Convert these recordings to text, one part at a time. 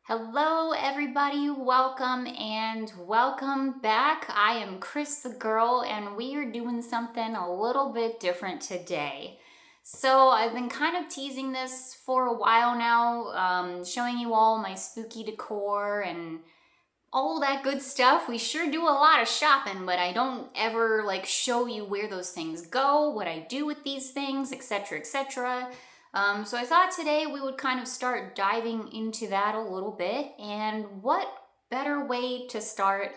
Hello everybody, welcome and welcome back. I am Cris the girl and we are doing something a little bit different today. So I've been kind of teasing this for a while now, showing you all my spooky decor and all that good stuff. We sure do a lot of shopping, but I don't ever show you where those things go, what I do with these things, etc., etc. So I thought today we would kind of start diving into that a little bit. And what better way to start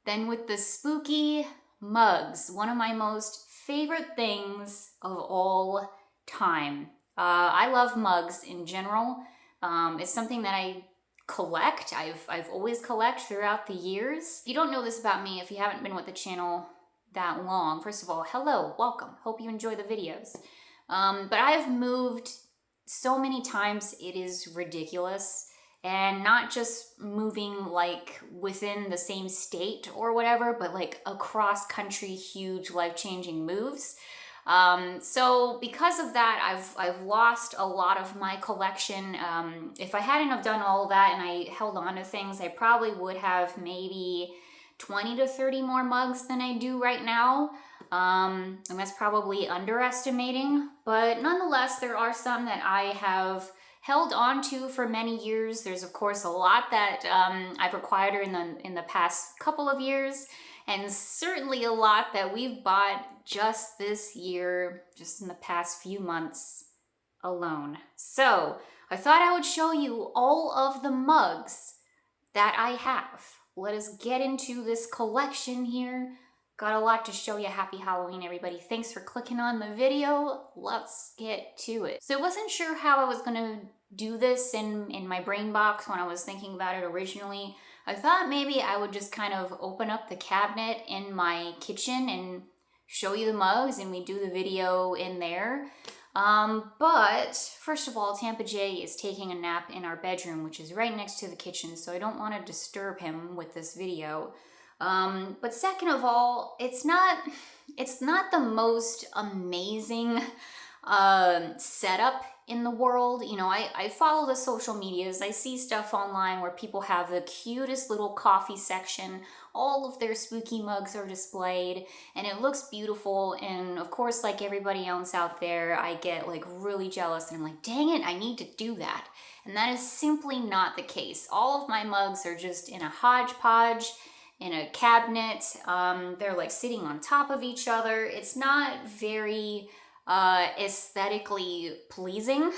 than with the spooky mugs, one of my most favorite things of all time. I love mugs in general. It's something that I collect. I've always collected throughout the years. If you don't know this about me, if you haven't been with the channel that long, first of all, hello, welcome. Hope you enjoy the videos. But I've moved so many times, it is ridiculous. And not just moving within the same state or whatever, but across country, huge life-changing moves. So because of that, I've lost a lot of my collection. If I hadn't have done all that and I held on to things, I probably would have maybe 20 to 30 more mugs than I do right now. And that's probably underestimating, but nonetheless, there are some that I have held on to for many years. There's of course a lot that I've acquired in the past couple of years, and certainly a lot that we've bought just this year, just in the past few months alone. So I thought I would show you all of the mugs that I have. Let us get into this collection here. Got a lot to show you. Happy Halloween, everybody. Thanks for clicking on the video. Let's get to it. So I wasn't sure how I was gonna do this in my brain box when I was thinking about it originally. I thought maybe I would just kind of open up the cabinet in my kitchen and show you the mugs and we do the video in there. But first of all, Tampa J is taking a nap in our bedroom, which is right next to the kitchen, so I don't want to disturb him with this video. But second of all, it's not the most amazing setup in the world. You know, I follow the social medias. I see stuff online where people have the cutest little coffee section. All of their spooky mugs are displayed and it looks beautiful. And of course, like everybody else out there, I get really jealous and I'm like, dang it, I need to do that. And that is simply not the case. All of my mugs are just in a hodgepodge in a cabinet. They're sitting on top of each other. It's not very aesthetically pleasing.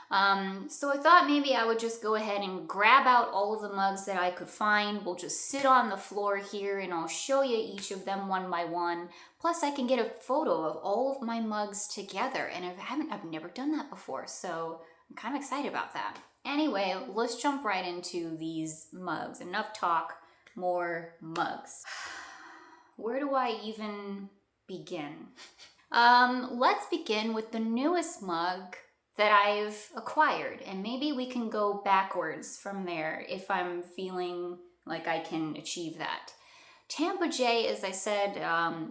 So I thought maybe I would just go ahead and grab out all of the mugs that I could find. We'll just sit on the floor here and I'll show you each of them one by one. Plus I can get a photo of all of my mugs together, and I've never done that before, so I'm kind of excited about that. Anyway, let's jump right into these mugs. Enough talk. More mugs. Where do I even begin? Let's begin with the newest mug that I've acquired, and maybe we can go backwards from there if I'm feeling like I can achieve that. Tampa J, as I said,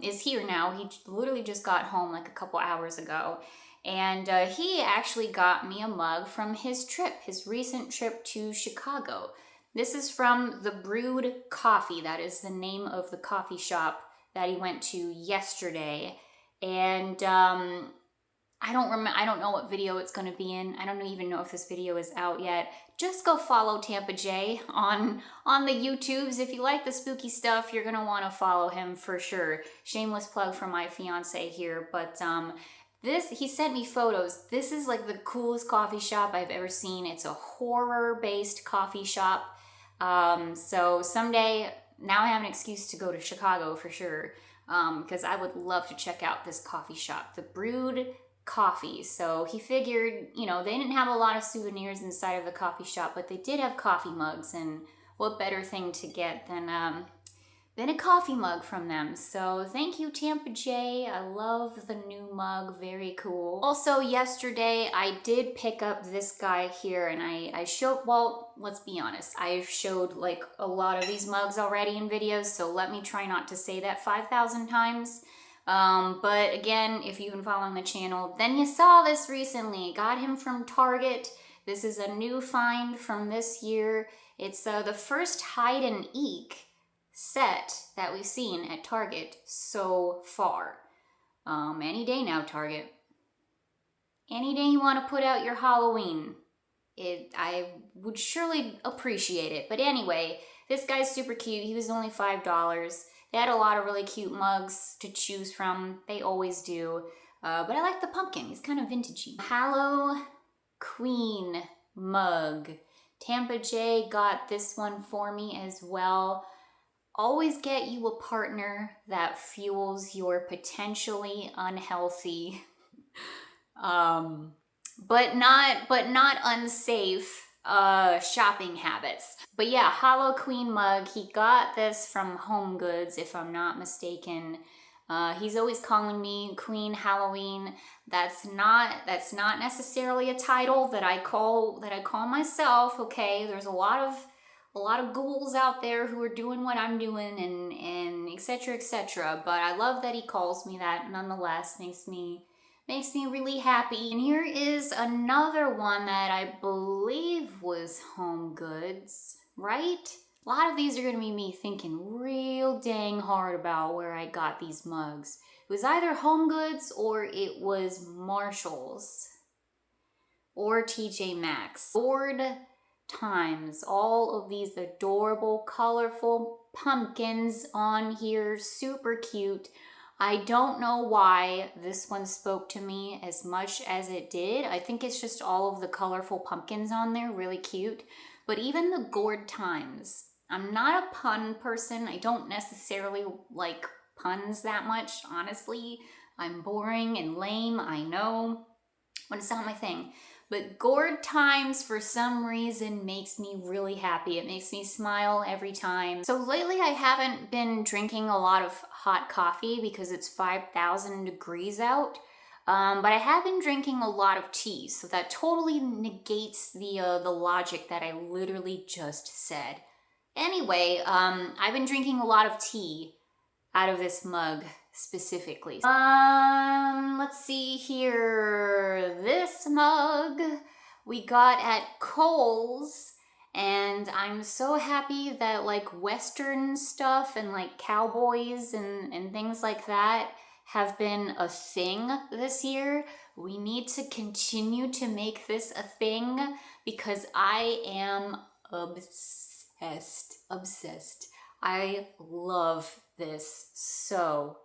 is here now. He literally just got home a couple hours ago, and he actually got me a mug from his recent trip to Chicago. This is from the Brewed Coffee. That is the name of the coffee shop that he went to yesterday. And I don't know what video it's going to be in. I don't even know if this video is out yet. Just go follow Tampa J on the YouTubes. If you like the spooky stuff, you're going to want to follow him for sure. Shameless plug for my fiance here, but he sent me photos. This is the coolest coffee shop I've ever seen. It's a horror-based coffee shop. So someday, now I have an excuse to go to Chicago for sure, because I would love to check out this coffee shop, the Brewed Coffee. So he figured, they didn't have a lot of souvenirs inside of the coffee shop, but they did have coffee mugs, and what better thing to get than a coffee mug from them. So thank you, Tampa J. I love the new mug, very cool. Also, yesterday I did pick up this guy here, and I showed, well, let's be honest, I've showed a lot of these mugs already in videos, so let me try not to say that 5,000 times. But again, if you've been following the channel, then you saw this recently. Got him from Target. This is a new find from this year. It's the first hide and eek set that we've seen at Target so far. Any day now, Target. Any day you want to put out your Halloween, I would surely appreciate it. But anyway, this guy's super cute. He was only $5. They had a lot of really cute mugs to choose from. They always do. But I like the pumpkin. He's kind of vintagey. Hallow Queen mug. Tampa J got this one for me as well. Always get you a partner that fuels your potentially unhealthy, but not unsafe shopping habits. But yeah, Hallow Queen mug. He got this from Home Goods, if I'm not mistaken. He's always calling me Queen Halloween. That's not necessarily a title that I call myself. Okay, there's a lot of ghouls out there who are doing what I'm doing and etc. etc. But I love that he calls me that nonetheless. Makes me really happy. And here is another one that I believe was Home Goods, right? A lot of these are gonna be me thinking real dang hard about where I got these mugs. It was either Home Goods or it was Marshall's or TJ Maxx. Board Times, all of these adorable, colorful pumpkins on here, super cute. I don't know why this one spoke to me as much as it did. I think it's just all of the colorful pumpkins on there, really cute. But even the Gourd Times, I'm not a pun person. I don't necessarily like puns that much, honestly. I'm boring and lame, I know, but it's not my thing. But Gourd Times, for some reason, makes me really happy. It makes me smile every time. So lately I haven't been drinking a lot of hot coffee because it's 5,000 degrees out. But I have been drinking a lot of tea, so that totally negates the logic that I literally just said. Anyway, I've been drinking a lot of tea out of this mug specifically. Let's see here. This mug we got at Kohl's, and I'm so happy that like Western stuff and like cowboys and things like that have been a thing this year. We need to continue to make this a thing because I am obsessed. I love this so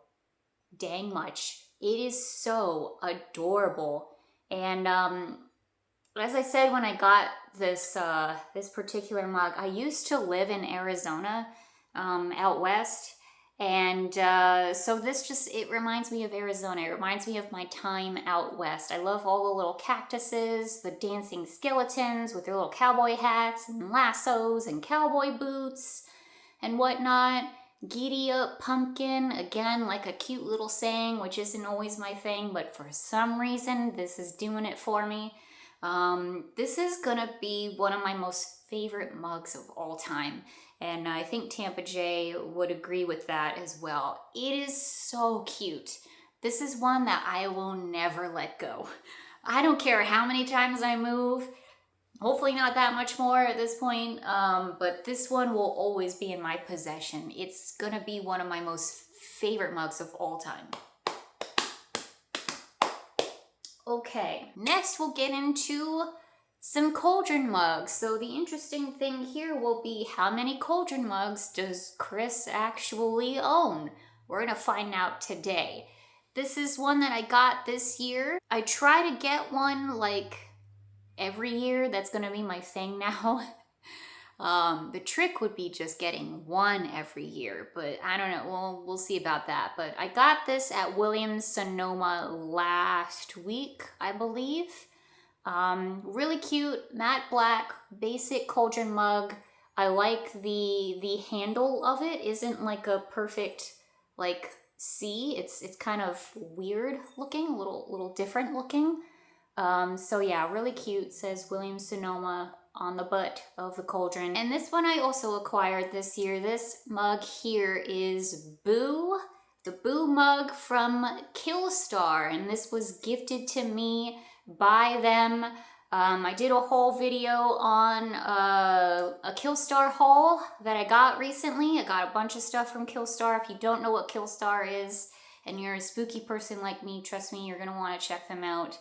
dang much. It is so adorable. And as I said when I got this this particular mug, I used to live in Arizona, out west. And so this it reminds me of Arizona. It reminds me of my time out west. I love all the little cactuses, the dancing skeletons with their little cowboy hats and lassos and cowboy boots and whatnot. Giddy up pumpkin, again, like a cute little saying, which isn't always my thing, but for some reason, this is doing it for me. This is gonna be one of my most favorite mugs of all time. And I think Tampa J would agree with that as well. It is so cute. This is one that I will never let go. I don't care how many times I move. Hopefully not that much more at this point, but this one will always be in my possession. It's gonna be one of my most favorite mugs of all time. Okay, next we'll get into some cauldron mugs. So the interesting thing here will be how many cauldron mugs does Cris actually own? We're gonna find out today. This is one that I got this year. I try to get one like every year. That's gonna be my thing now. The trick would be just getting one every year, but I don't know, we'll see about that. But I got this at Williams-Sonoma last week, I believe. Really cute, matte black, basic cauldron mug. I like the handle of it isn't like a perfect like C. It's kind of weird looking, a little different looking. So yeah, really cute. Says Williams-Sonoma on the butt of the cauldron. And this one I also acquired this year. This mug here is Boo, the Boo mug from Killstar. And this was gifted to me by them. I did a whole video on a Killstar haul that I got recently. I got a bunch of stuff from Killstar. If you don't know what Killstar is and you're a spooky person like me, trust me, you're going to want to check them out.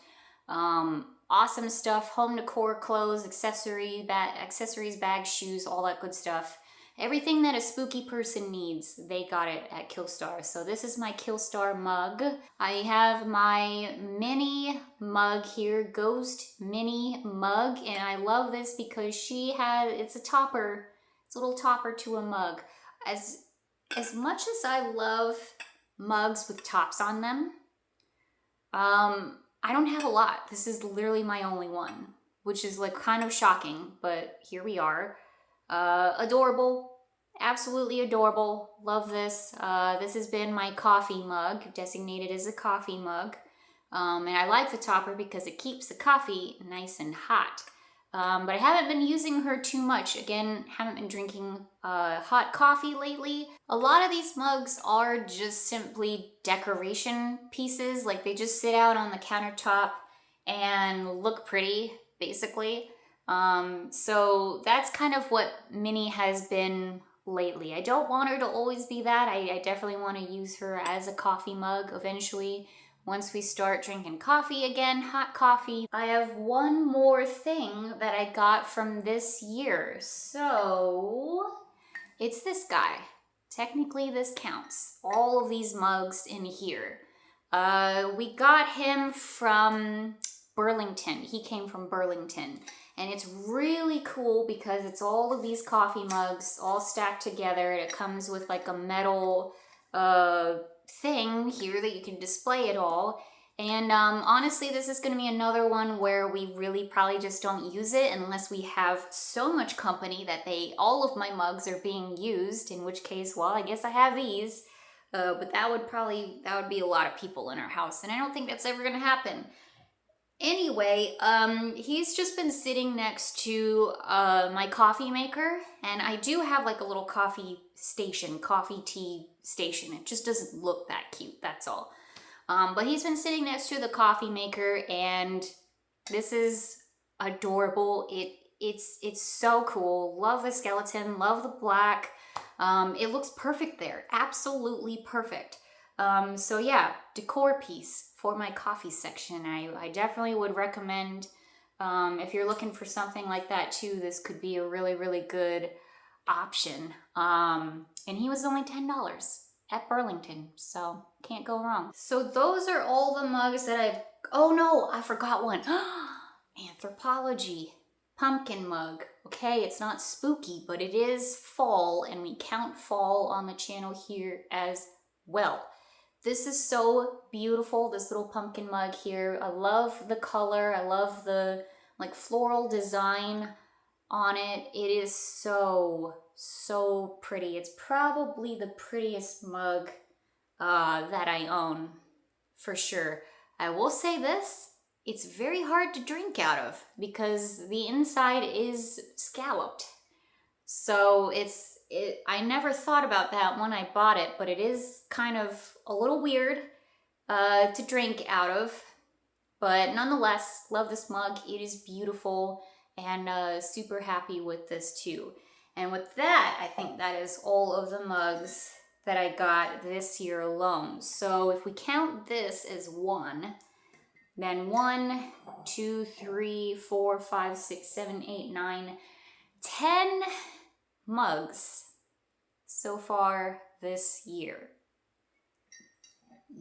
Awesome stuff, home decor, clothes, accessories, bags, shoes, all that good stuff. Everything that a spooky person needs, they got it at Killstar. So this is my Killstar mug. I have my mini mug here, Ghost Mini Mug, and I love this because it's a topper. It's a little topper to a mug. As much as I love mugs with tops on them, I don't have a lot. This is literally my only one, which is like kind of shocking, but here we are. Adorable, absolutely adorable. Love this. This has been my coffee mug, designated as a coffee mug. And I like the topper because it keeps the coffee nice and hot. But I haven't been using her too much. Again, haven't been drinking hot coffee lately. A lot of these mugs are just simply decoration pieces. Like they just sit out on the countertop and look pretty, basically. So that's kind of what Minnie has been lately. I don't want her to always be that. I definitely want to use her as a coffee mug eventually. Once we start drinking coffee again, hot coffee. I have one more thing that I got from this year. So it's this guy. Technically this counts. All of these mugs in here. We got him from Burlington. He came from Burlington. And it's really cool because it's all of these coffee mugs all stacked together. It comes with like a metal thing here that you can display it all. And honestly, this is going to be another one where we really probably just don't use it unless we have so much company that all of my mugs are being used, in which case, well, I guess I have these. But that would be a lot of people in our house, and I don't think that's ever going to happen. Anyway, he's just been sitting next to my coffee maker, and I do have like a little coffee tea station. It just doesn't look that cute, that's all. But he's been sitting next to the coffee maker, and this is adorable. It's so cool. Love the skeleton, love the black. It looks perfect there, absolutely perfect. So yeah, decor piece for my coffee section. I definitely would recommend, if you're looking for something like that too, this could be a really, really good option. And he was only $10 at Burlington, so can't go wrong. So those are all the mugs that oh no, I forgot one. Anthropology pumpkin mug. Okay, it's not spooky, but it is fall, and we count fall on the channel here as well. This is so beautiful, this little pumpkin mug here. I love the color. I love the like floral design on it. It is so, so pretty. It's probably the prettiest mug that I own, for sure. I will say this, it's very hard to drink out of because the inside is scalloped. So I never thought about that when I bought it, but it is kind of a little weird to drink out of. But nonetheless, love this mug. It is beautiful, and super happy with this too. And with that, I think that is all of the mugs that I got this year alone. So if we count this as one, then 1, 2, 3, 4, 5, 6, 7, 8, 9, 10 mugs so far this year.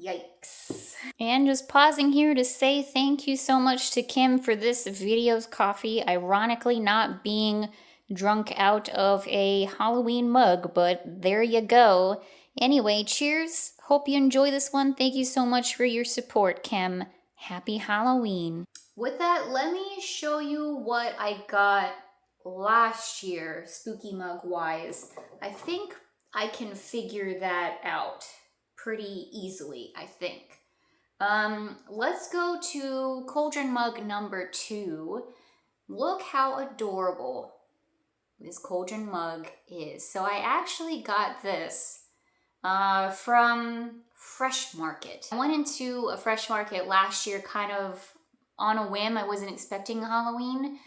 Yikes. And just pausing here to say thank you so much to Kim for this video's coffee. Ironically, not being drunk out of a Halloween mug, but there you go. Anyway, cheers. Hope you enjoy this one. Thank you so much for your support, Kim. Happy Halloween. With that, let me show you what I got last year, spooky mug wise. I think I can figure that out pretty easily, I think. Let's go to cauldron mug number 2. Look how adorable this cauldron mug is. So I actually got this from Fresh Market. I went into a Fresh Market last year kind of on a whim. I wasn't expecting Halloween,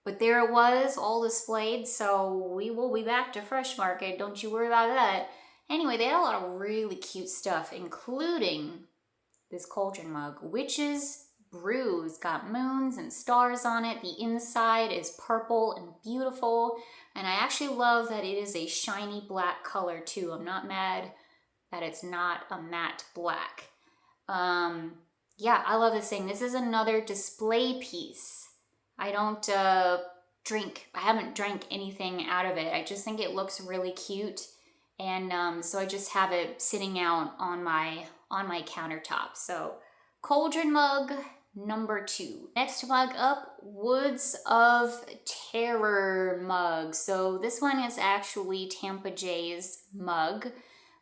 but there it was, all displayed. So we will be back to Fresh Market. Don't you worry about that. Anyway, they had a lot of really cute stuff, including this cauldron mug, Witch's Brew. It's got moons and stars on it. The inside is purple and beautiful. And I actually love that it is a shiny black color too. I'm not mad that it's not a matte black. Yeah, I love this thing. This is another display piece. I don't I haven't drank anything out of it. I just think it looks really cute. And so I just have it sitting out on my countertop. So cauldron mug number 2. Next mug up, Woods of Terror mug. So this one is actually Tampa J's mug.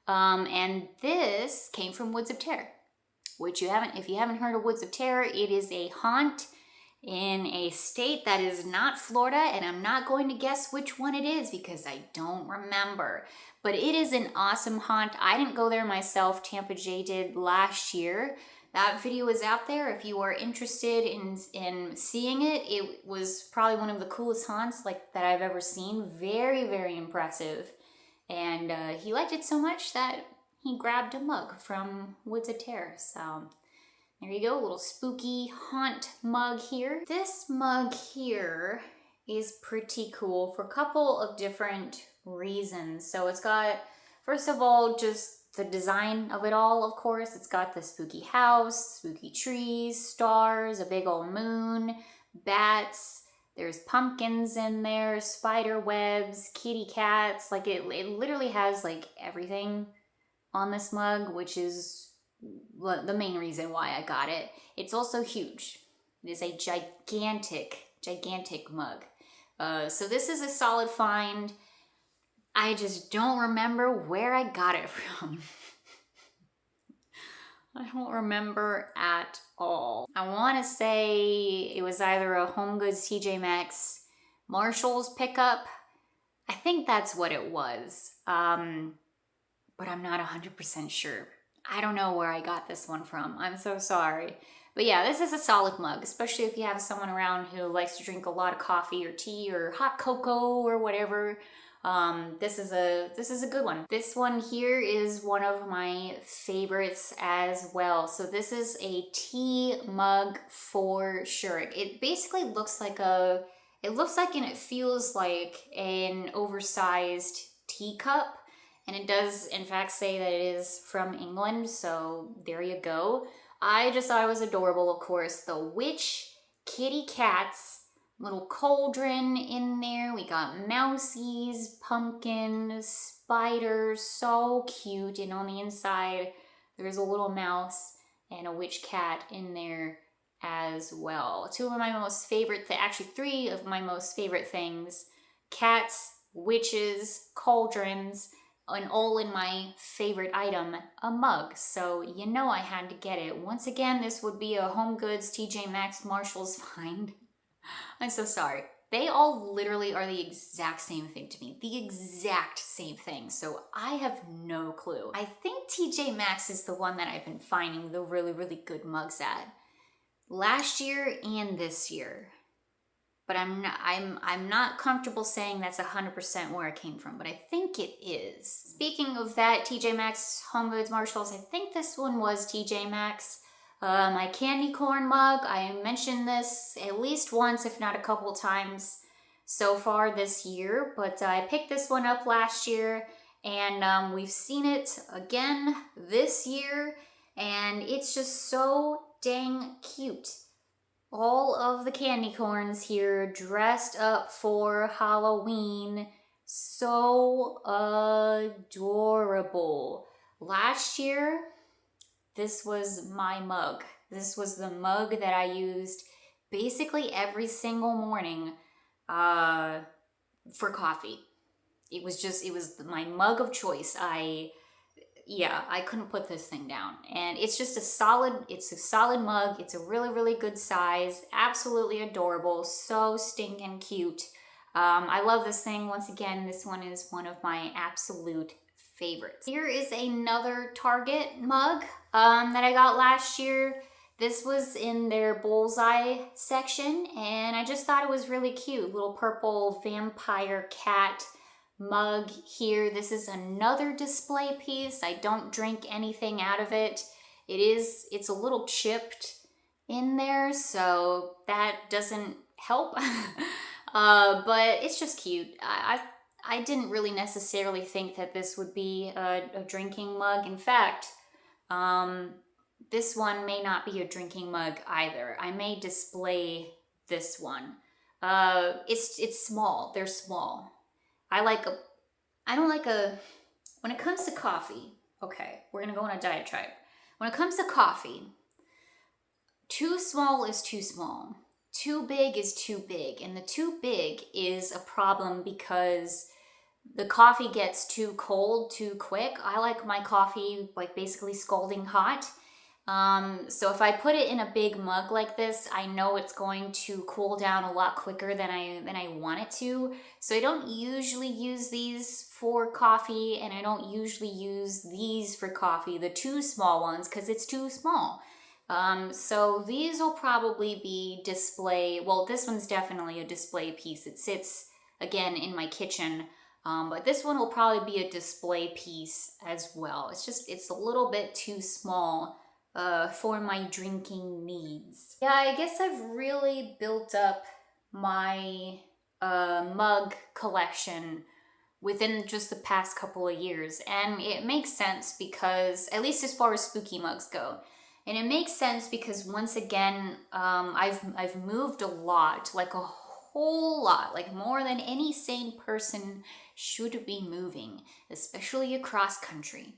And this came from Woods of Terror, which if you haven't heard of Woods of Terror, it is a haunt in a state that is not Florida, and I'm not going to guess which one it is because I don't remember. But it is an awesome haunt. I didn't go there myself. Tampa J did last year. That video is out there if you are interested in seeing it. It was probably one of the coolest haunts that I've ever seen. Very, very impressive. And he liked it so much that he grabbed a mug from Woods of Terror. So there you go, a little spooky haunt mug here. This mug here is pretty cool for a couple of different reasons. So it's got, first of all, just the design of it all, of course. It's got the spooky house, spooky trees, stars, a big old moon, bats. There's pumpkins in there, spider webs, kitty cats. It literally has everything on this mug, which is the main reason why I got it. It's also huge. It is a gigantic mug. So this is a solid find. I just don't remember where I got it from. I don't remember at all. I want to say it was either a Home Goods, TJ Maxx, Marshall's pickup. I think that's what it was. But I'm not 100% sure. I don't know where I got this one from. I'm so sorry. But yeah, this is a solid mug, especially if you have someone around who likes to drink a lot of coffee or tea or hot cocoa or whatever. This is a good one. This one here is one of my favorites as well. So this is a tea mug for sure. It basically looks like and it feels like an oversized teacup. And it does in fact say that it is from England. So there you go. I just thought it was adorable, of course. The witch kitty cats. Little cauldron in there. We got mousies, pumpkins, spiders, so cute. And on the inside, there's a little mouse and a witch cat in there as well. Two of my most favorite, actually 3 of my most favorite things: cats, witches, cauldrons, and all in my favorite item, a mug. So I had to get it. Once again, this would be a Home Goods, TJ Maxx, Marshall's find. I'm so sorry. They all literally are the exact same thing to me. The exact same thing. So I have no clue. I think TJ Maxx is the one that I've been finding the really, really good mugs at. Last year and this year. But I'm not comfortable saying that's 100% where it came from, but I think it is. Speaking of that, TJ Maxx, Home Goods, Marshalls, I think this one was TJ Maxx. My candy corn mug, I mentioned this at least once, if not a couple times so far this year, but I picked this one up last year, and we've seen it again this year, and it's just so dang cute. All of the candy corns here dressed up for Halloween. So adorable. Last year, this was my mug. This was the mug that I used basically every single morning for coffee. It was my mug of choice. I couldn't put this thing down. And it's a solid mug. It's a really, really good size. Absolutely adorable. So stinking cute. I love this thing. Once again, this one is one of my absolute favorites. Here is another Target mug that I got last year. This was in their bullseye section, and I just thought it was really cute. Little purple vampire cat mug here. This is another display piece. I don't drink anything out of it. It's a little chipped in there, so that doesn't help. But it's just cute. I didn't really necessarily think that this would be a drinking mug. In fact, this one may not be a drinking mug either. I may display this one. It's small. They're small. When it comes to coffee, okay, we're gonna go on a diatribe. When it comes to coffee, too small is too small. Too big is too big. And the too big is a problem because the coffee gets too cold too quick. I like my coffee like basically scalding hot. So if I put it in a big mug like this, I know it's going to cool down a lot quicker than I want it to. So I don't usually use these for coffee, and I don't usually use these for coffee, the two small ones, because it's too small. So these will probably be display. Well, this one's definitely a display piece. It sits again in my kitchen. But this one will probably be a display piece as well. It's a little bit too small for my drinking needs. Yeah, I guess I've really built up my mug collection within just the past couple of years. And it makes sense because, at least as far as spooky mugs go, and it makes sense because once again, I've moved a lot, like a whole lot, like more than any sane person should be moving, especially across country.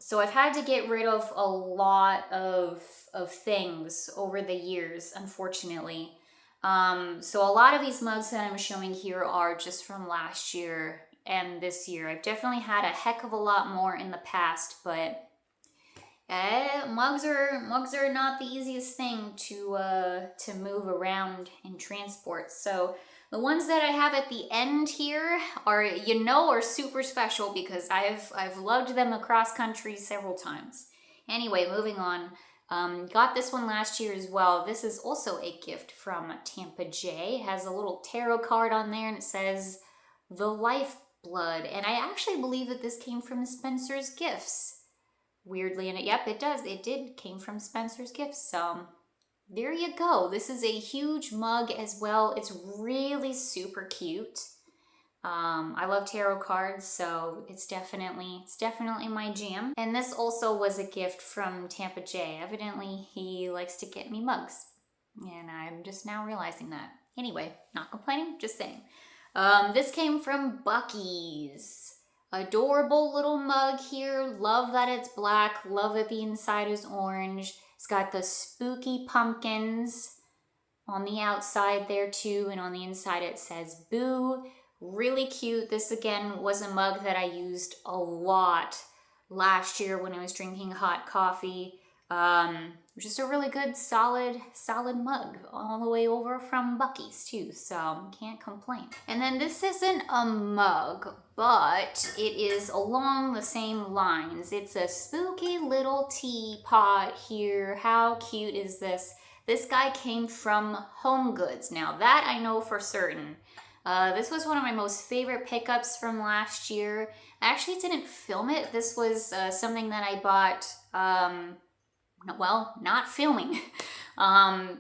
So I've had to get rid of a lot of things over the years, unfortunately. So a lot of these mugs that I'm showing here are just from last year and this year. I've definitely had a heck of a lot more in the past, but mugs are not the easiest thing to move around and transport. So the ones that I have at the end here are super special because I've lugged them across country several times. Anyway, moving on. Got this one last year as well. This is also a gift from Tampa J. It has a little tarot card on there and it says The Lifeblood. And I actually believe that this came from Spencer's Gifts. Weirdly, and yep, it does. It came from Spencer's Gifts. So there you go. This is a huge mug as well. It's really super cute. I love tarot cards, so it's definitely my jam. And this also was a gift from Tampa J. Evidently, he likes to get me mugs, and I'm just now realizing that. Anyway, not complaining, just saying. This came from Buc-ee's. Adorable little mug here. Love that it's black. Love that the inside is orange. It's got the spooky pumpkins on the outside there too, and on the inside it says boo. Really cute. This again was a mug that I used a lot last year when I was drinking hot coffee. Just a really good solid mug all the way over from Buc-ee's too, so can't complain. And then this isn't a mug, but it is along the same lines. It's a spooky little teapot here. How cute is this? This guy came from Home Goods. Now that I know for certain. This was one of my most favorite pickups from last year. I actually didn't film it. This was something that I bought, not filming.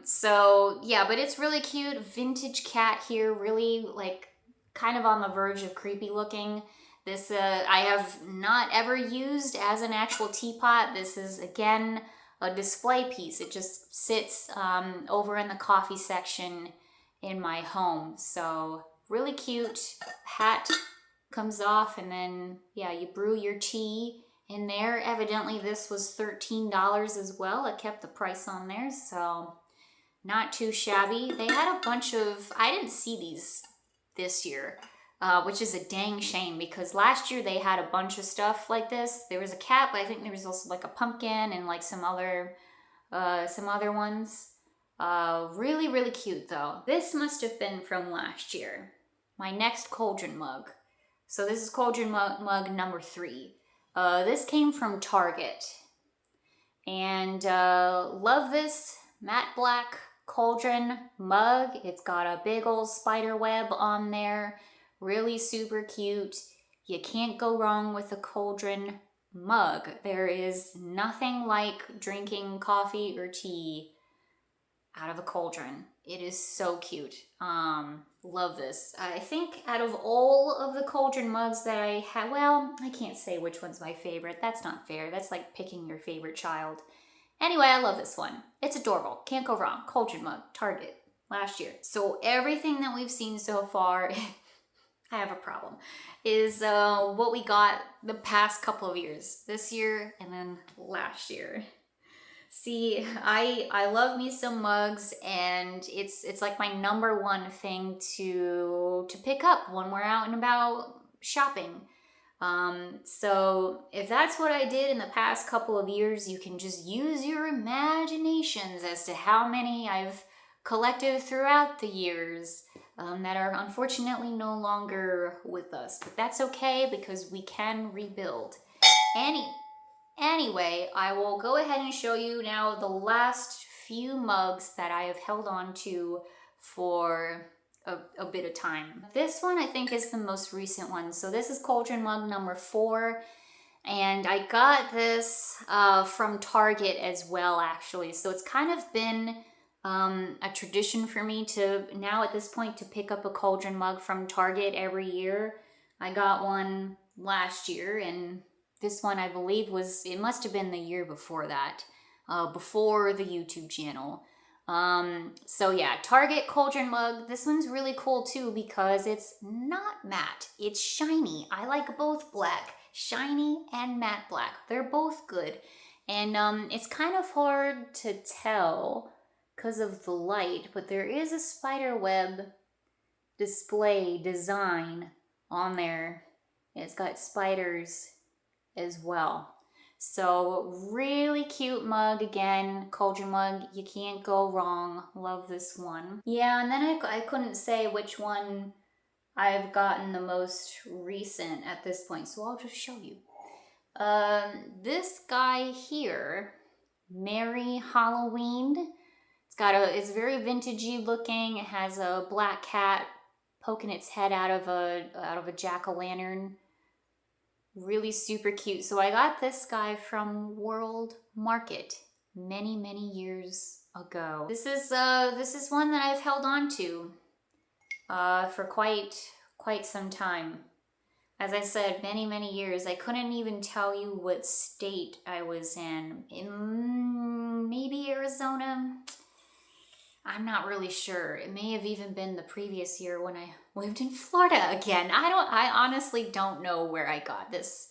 So yeah, but it's really cute. Vintage cat here, really like kind of on the verge of creepy looking. This I have not ever used as an actual teapot. This is again a display piece. It just sits over in the coffee section in my home. So really cute. Hat comes off and then yeah, you brew your tea in there. Evidently this was $13 as well. I kept the price on there, so not too shabby. They had a bunch of, I didn't see these this year, which is a dang shame because last year they had a bunch of stuff like this. There was a cat, but I think there was also like a pumpkin and like some other ones. Really, really cute though. This must have been from last year. My next cauldron mug. So this is cauldron mug number 3. This came from Target. And love this matte black cauldron mug. It's got a big old spider web on there. Really super cute. You can't go wrong with a cauldron mug. There is nothing like drinking coffee or tea out of a cauldron. It is so cute. Love this. I think out of all of the cauldron mugs that I have, well, I can't say which one's my favorite. That's not fair. That's like picking your favorite child. Anyway, I love this one. It's adorable. Can't go wrong. Cauldron mug, Target, last year. So everything that we've seen so far, I have a problem, is what we got the past couple of years. This year and then last year. See, I love me some mugs, and it's like my number one thing to pick up when we're out and about shopping. So if that's what I did in the past couple of years, you can just use your imaginations as to how many I've collected throughout the years that are unfortunately no longer with us. But that's okay, because we can rebuild. Anyway, I will go ahead and show you now the last few mugs that I have held on to for a bit of time. This one I think is the most recent one. So this is cauldron mug number 4. And I got this from Target as well, actually. So it's kind of been a tradition for me to now at this point to pick up a cauldron mug from Target every year. I got one last year, and this one I believe it must have been the year before that, before the YouTube channel. So yeah, Target cauldron mug. This one's really cool too because it's not matte, it's shiny. I like both black, shiny and matte black. They're both good. And it's kind of hard to tell because of the light, but there is a spider web display design on there. It's got spiders as well. So really cute mug. Again, cauldron mug, you can't go wrong. Love this one. Yeah, and then I couldn't say which one I've gotten the most recent at this point, so I'll just show you. This guy here, Merry Halloween. It's very vintagey looking. It has a black cat poking its head out of a jack-o'-lantern. Really super cute. So I got this guy from World Market many years ago. This is one that I've held on to for quite some time. As I said, many years. I couldn't even tell you what state I was in. Maybe Arizona. I'm not really sure. It may have even been the previous year when I lived in Florida again. I honestly don't know where I got this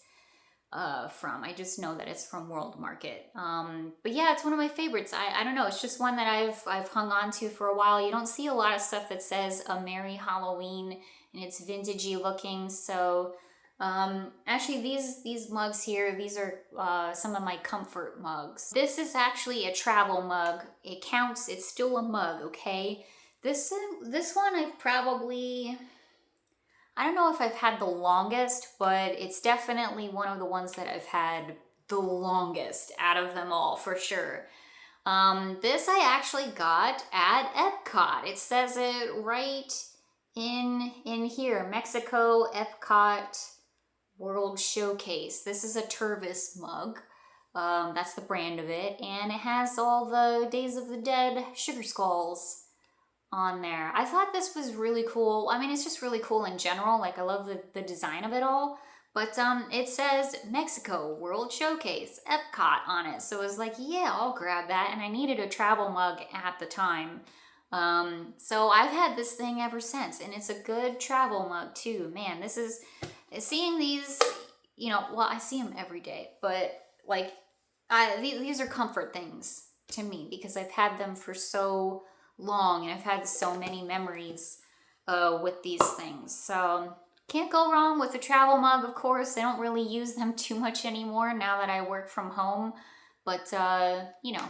from. I just know that it's from World Market. But yeah, it's one of my favorites. I don't know. It's just one that I've hung on to for a while. You don't see a lot of stuff that says a Merry Halloween and it's vintagey looking. So actually these mugs here, these are some of my comfort mugs. This is actually a travel mug. It counts. It's still a mug, okay? This one I've probably, I don't know if I've had the longest, but it's definitely one of the ones that I've had the longest out of them all, for sure. This I actually got at Epcot. It says it right in here, Mexico Epcot World Showcase. This is a Tervis mug. That's the brand of it. And it has all the Days of the Dead sugar skulls on there. I thought this was really cool. I mean, it's just really cool in general. Like, I love the design of it all. But it says Mexico World Showcase, Epcot on it. So I was like, yeah, I'll grab that. And I needed a travel mug at the time. So I've had this thing ever since. And it's a good travel mug too. Man, this is... Seeing these, you know, well, I see them every day. But, like, these are comfort things to me because I've had them for so long. And I've had so many memories with these things. So... Can't go wrong with a travel mug, of course. I don't really use them too much anymore now that I work from home. But, you know,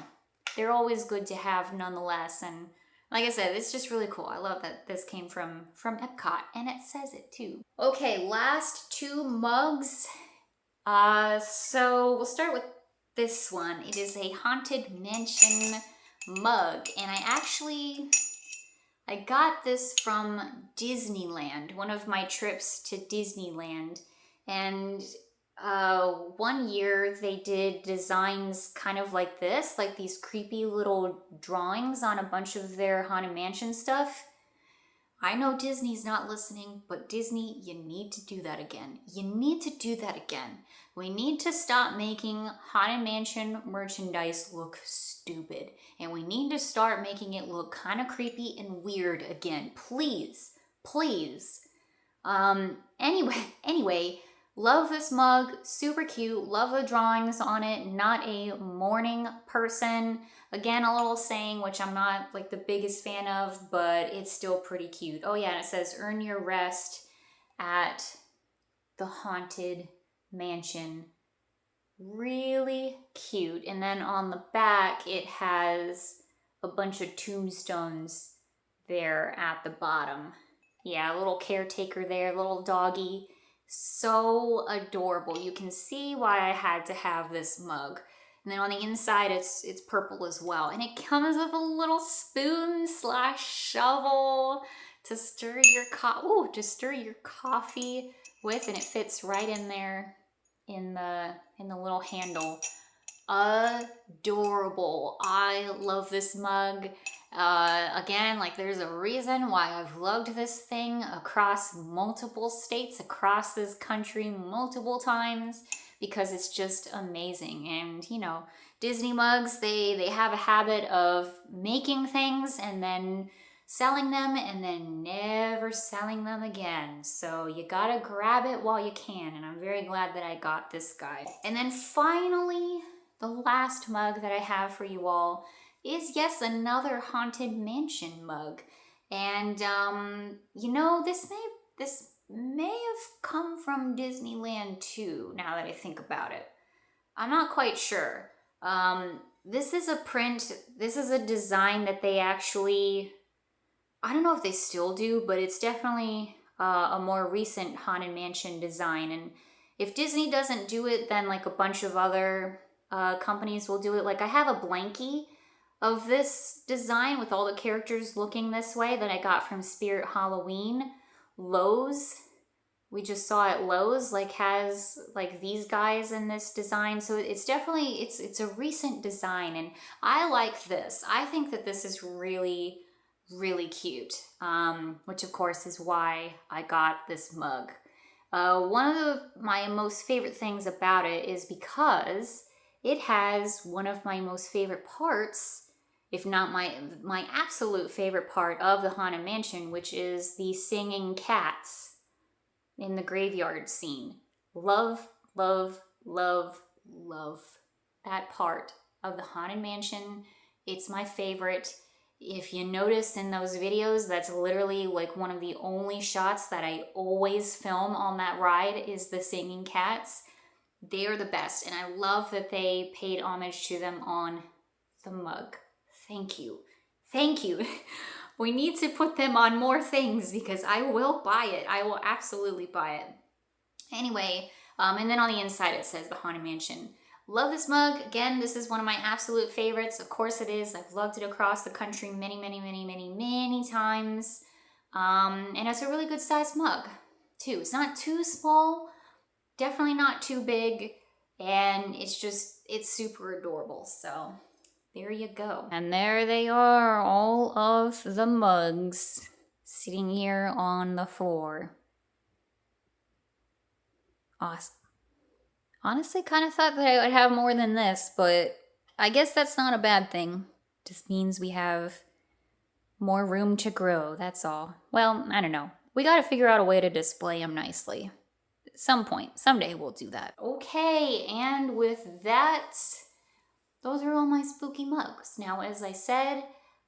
they're always good to have nonetheless. And like I said, it's just really cool. I love that this came from Epcot. And it says it too. Okay, last two mugs. So we'll start with this one. It is a Haunted Mansion mug, and I got this from Disneyland, one of my trips to Disneyland, and one year they did designs kind of like this, like these creepy little drawings on a bunch of their Haunted Mansion stuff. I know Disney's not listening, but Disney, you need to do that again. You need to do that again. We need to stop making Haunted Mansion merchandise look stupid. And we need to start making it look kind of creepy and weird again. Please, please. Anyway, love this mug, super cute, love the drawings on it, not a morning person. Again, a little saying, which I'm not like the biggest fan of, but it's still pretty cute. Oh yeah, and it says, earn your rest at the Haunted Mansion. Really cute. And then on the back, it has a bunch of tombstones there at the bottom. Yeah, a little caretaker there, little doggy. So adorable. You can see why I had to have this mug. And then on the inside, it's purple as well. And it comes with a little spoon / shovel to stir your coffee with, and it fits right in there in the little handle. Adorable. I love this mug. Again, like there's a reason why I've lugged this thing across multiple states, across this country multiple times, because it's just amazing. And you know, Disney mugs, they have a habit of making things and then selling them and then never selling them again. So you gotta grab it while you can, and I'm very glad that I got this guy. And then finally, the last mug that I have for you all is, yes, another Haunted Mansion mug. And you know, this may have come from Disneyland too, now that I think about it. I'm not quite sure. This is a print, this is a design that they actually, I don't know if they still do, but it's definitely a more recent Haunted Mansion design. And if Disney doesn't do it, then like a bunch of other companies will do it. Like I have a blankie of this design with all the characters looking this way that I got from Spirit Halloween. Lowe's, we just saw at Lowe's, like has like these guys in this design. So it's definitely, it's a recent design, and I like this. I think that this is really, really cute, which of course is why I got this mug. One of my most favorite things about it is because it has one of my most favorite parts, if not my absolute favorite part of the Haunted Mansion, which is the singing cats in the graveyard scene. Love, love, love, love that part of the Haunted Mansion. It's my favorite. If you notice in those videos, that's literally like one of the only shots that I always film on that ride is the singing cats. They are the best, and I love that they paid homage to them on the mug. Thank you. Thank you. We need to put them on more things because I will buy it. I will absolutely buy it. Anyway, and then on the inside it says the Haunted Mansion. Love this mug. Again, this is one of my absolute favorites. Of course it is. I've lugged it across the country many, many, many, many, many times. And it's a really good sized mug too. It's not too small, definitely not too big, and it's super adorable. So there you go. And there they are, all of the mugs sitting here on the floor. Awesome. Honestly, kind of thought that I would have more than this, but I guess that's not a bad thing. Just means we have more room to grow, that's all. Well, I don't know. We gotta figure out a way to display them nicely. At some point, someday we'll do that. Okay, and with that, those are all my spooky mugs. Now, as I said,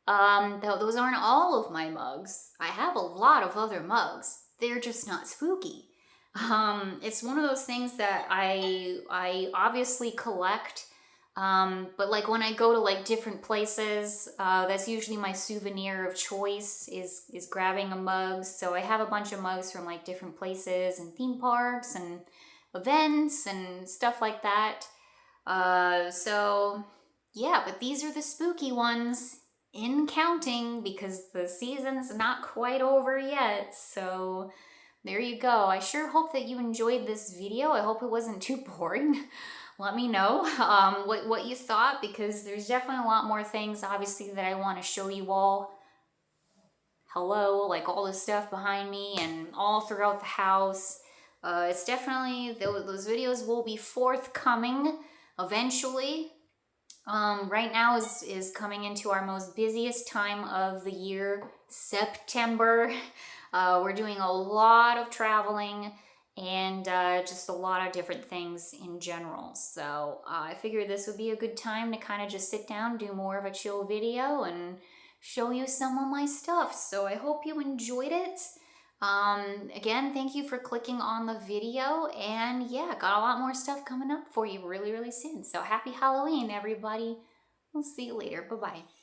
those aren't all of my mugs. I have a lot of other mugs. They're just not spooky. It's one of those things that I obviously collect, but like when I go to like different places, that's usually my souvenir of choice is grabbing a mug. So I have a bunch of mugs from like different places and theme parks and events and stuff like that. So yeah, but these are the spooky ones in counting because the season's not quite over yet. So there you go. I sure hope that you enjoyed this video. I hope it wasn't too boring. Let me know what you thought, because there's definitely a lot more things obviously that I want to show you all. Hello, like all the stuff behind me and all throughout the house. It's definitely, those videos will be forthcoming eventually. Right now is coming into our most busiest time of the year, September. We're doing a lot of traveling and just a lot of different things in general. So I figured this would be a good time to kind of just sit down, do more of a chill video and show you some of my stuff. So I hope you enjoyed it. Again, thank you for clicking on the video, and yeah, got a lot more stuff coming up for you really, really soon. So happy Halloween, everybody. We'll see you later. Bye-bye.